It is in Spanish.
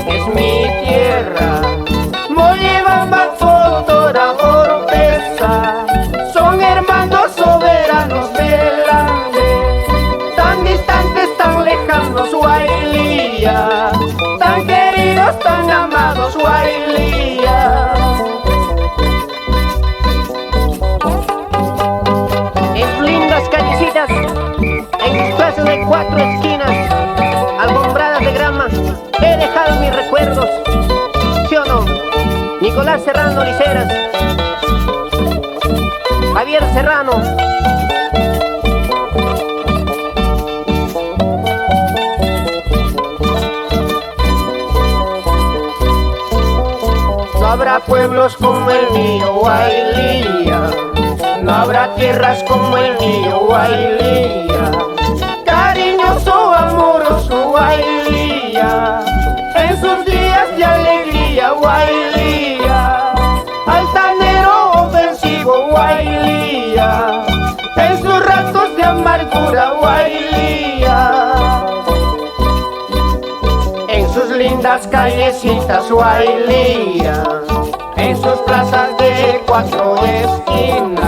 que es mi tierra. Mollibamba, Totora, Oropesa, son hermanos soberanos del Ande, tan distantes, tan lejanos, Huaylilla, tan queridos, tan amados, Huaylilla. En sus lindas callecitas, en sus casas de 4 esquinas, alfombradas de grama, he dejado mis recuerdos, ¿sí o no? Nicolás Serrano Liceras, Javier Serrano. No habrá pueblos como el mío, Huaylilla, no habrá tierras como el mío, Huaylilla, cariñoso, amoroso, Huaylilla, en sus días de alegría, Huaylilla, altanero, ofensivo, Huaylilla, en sus ratos de amargura, Huaylilla, en sus lindas callecitas, Huaylilla, en sus plazas de 4 esquinas,